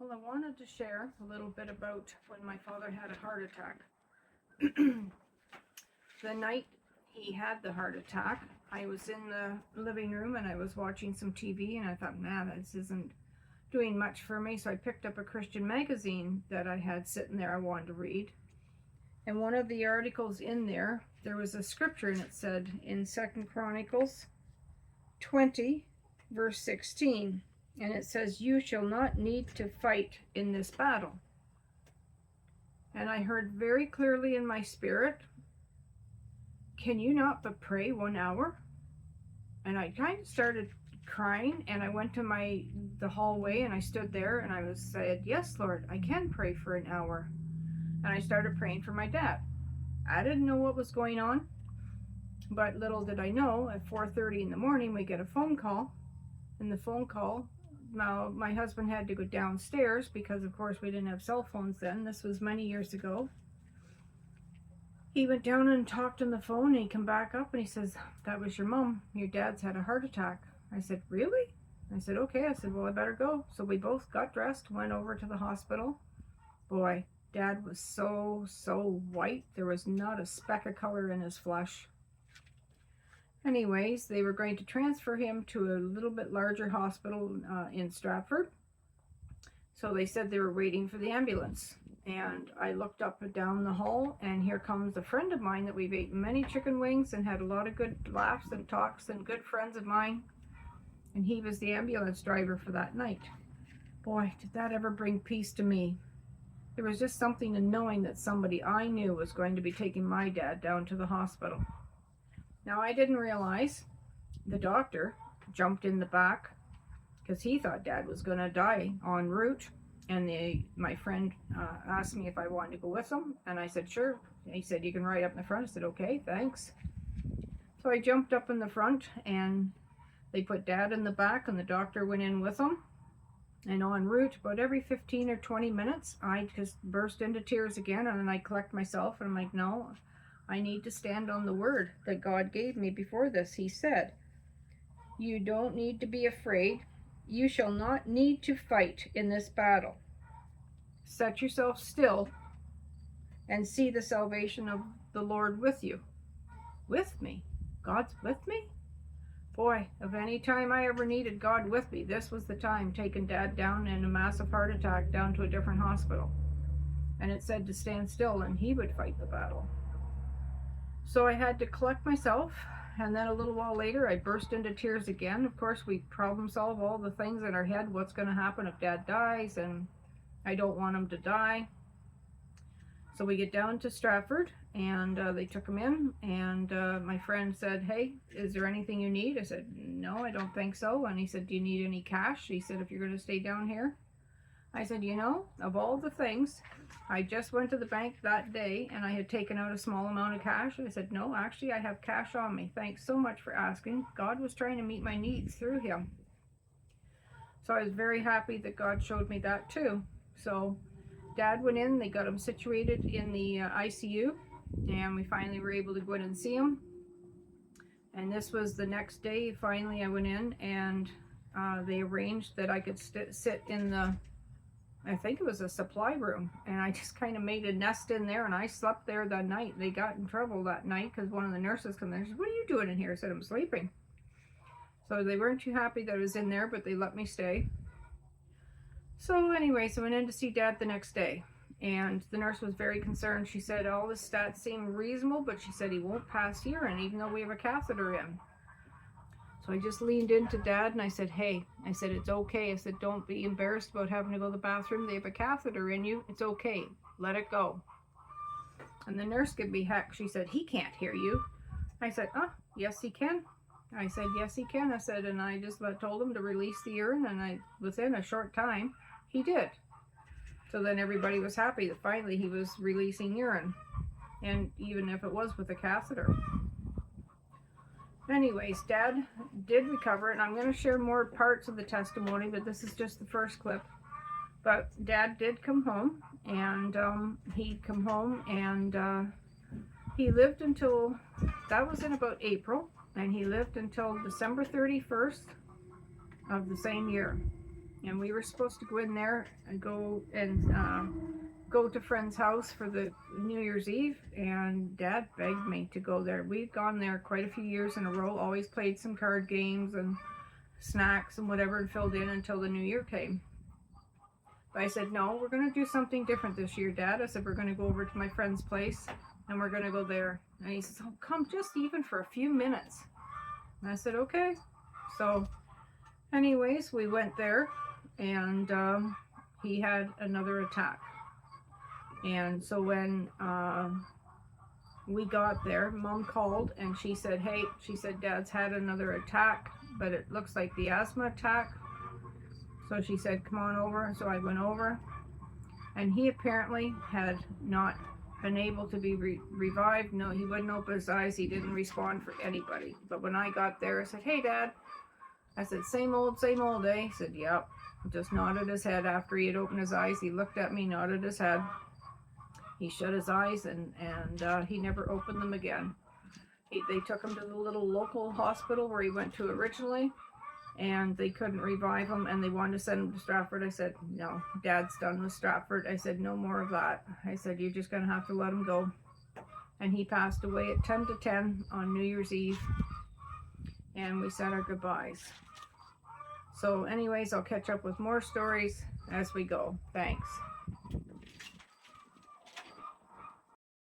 Well, I wanted to share a little bit about when my father had a heart attack. The night he had the heart attack, I was in the living room and I was watching some TV, and I thought, man, this isn't doing much for me. So I picked up a Christian magazine that I had sitting there I wanted to read. And one of the articles in there, there was a scripture, and it said in 2 Chronicles 20, verse 16, and it says, "You shall not need to fight in this battle." And I heard very clearly in my spirit, can you not but pray 1 hour? And I kind of started crying, and I went to the hallway, and I stood there, and I said, yes, Lord, I can pray for an hour. And I started praying for my dad. I didn't know what was going on, but little did I know, at 4:30 in the morning, we get a phone call. And the phone call, now my husband had to go downstairs because, of course, we didn't have cell phones then. This was many years ago. He went down and talked on the phone, and he come back up and he says, that was your mom. Your dad's had a heart attack. I said, really? I said, okay. I said, well, I better go. So we both got dressed, went over to the hospital. Boy, Dad was so white. There was not a speck of color in his flesh. Anyways, they were going to transfer him to a little bit larger hospital in Stratford. So they said they were waiting for the ambulance. And I looked up and down the hall, and here comes a friend of mine that we've eaten many chicken wings and had a lot of good laughs and talks, and good friends of mine. And he was the ambulance driver for that night. Boy, did that ever bring peace to me. There was just something in knowing that somebody I knew was going to be taking my dad down to the hospital. Now, I didn't realize the doctor jumped in the back because he thought Dad was going to die en route. And my friend asked me if I wanted to go with him, and I said, sure. And he said, you can ride up in the front. I said, okay, thanks. So I jumped up in the front, and they put Dad in the back, and the doctor went in with him. And en route, about every 15 or 20 minutes, I just burst into tears again, and then I collect myself, and I'm like, no, I need to stand on the word that God gave me before this. He said, you don't need to be afraid. You shall not need to fight in this battle. Set yourself still and see the salvation of the Lord with you. With me? God's with me? Boy, if any time I ever needed God with me, this was the time, taking Dad down in a massive heart attack down to a different hospital. And it said to stand still, and he would fight the battle. So I had to collect myself. And then a little while later, I burst into tears again. Of course, we problem solve all the things in our head. What's going to happen if Dad dies? And I don't want him to die. So we get down to Stratford, and they took him in. And my friend said, hey, is there anything you need? I said, no, I don't think so. And he said, do you need any cash? He said, if you're going to stay down here. I said, you know, of all the things, I just went to the bank that day and I had taken out a small amount of cash. And I said, no, actually, I have cash on me. Thanks so much for asking. God was trying to meet my needs through him. So I was very happy that God showed me that too. So Dad went in, they got him situated in the ICU, and we finally were able to go in and see him. And this was the next day. Finally, I went in, and they arranged that I could sit in the, I think it was a supply room, and I just kind of made a nest in there, and I slept there that night. They got in trouble that night because one of the nurses came in and said, what are you doing in here? I said, I'm sleeping. So they weren't too happy that I was in there, but they let me stay. So anyway, so I went in to see Dad the next day, and the nurse was very concerned. She said, all the stats seem reasonable, but she said he won't pass urine, even though we have a catheter in. So I just leaned into Dad and I said, hey, I said, it's okay. I said, don't be embarrassed about having to go to the bathroom. They have a catheter in you. It's okay. Let it go. And the nurse gave me heck. She said, he can't hear you. I said, yes, he can. I said, yes, he can. I said, and I just told him to release the urine, and within a short time, he did. So then everybody was happy that finally he was releasing urine. And even if it was with a catheter. Anyways, Dad did recover, and I'm going to share more parts of the testimony, but this is just the first clip. But Dad did come home, and he lived until, that was in about April, and he lived until December 31st of the same year. and we were supposed to go in there and go to friend's house for the New Year's Eve, and Dad begged me to go there. We'd gone there quite a few years in a row, always played some card games and snacks and whatever, and filled in until the new year came. But I said, no, we're going to do something different this year, Dad. I said, we're going to go over to my friend's place and we're going to go there. And he said, oh, come just even for a few minutes. And I said, okay. So anyways, we went there, and he had another attack. And so when we got there, Mom called and she said, hey, she said, Dad's had another attack, but it looks like the asthma attack. So she said, come on over. So I went over, and he apparently had not been able to be revived. No, he wouldn't open his eyes. He didn't respond for anybody. But when I got there, I said, hey, Dad. I said, same old, eh? He said, yep. Just nodded his head after he had opened his eyes. He looked at me, nodded his head. He shut his eyes, and he never opened them again. They took him to the little local hospital where he went to originally, and they couldn't revive him, and they wanted to send him to Stratford. I said, no, Dad's done with Stratford. I said, no more of that. I said, you're just going to have to let him go. And he passed away at 10 to 10 on New Year's Eve, and we said our goodbyes. So anyways, I'll catch up with more stories as we go. Thanks.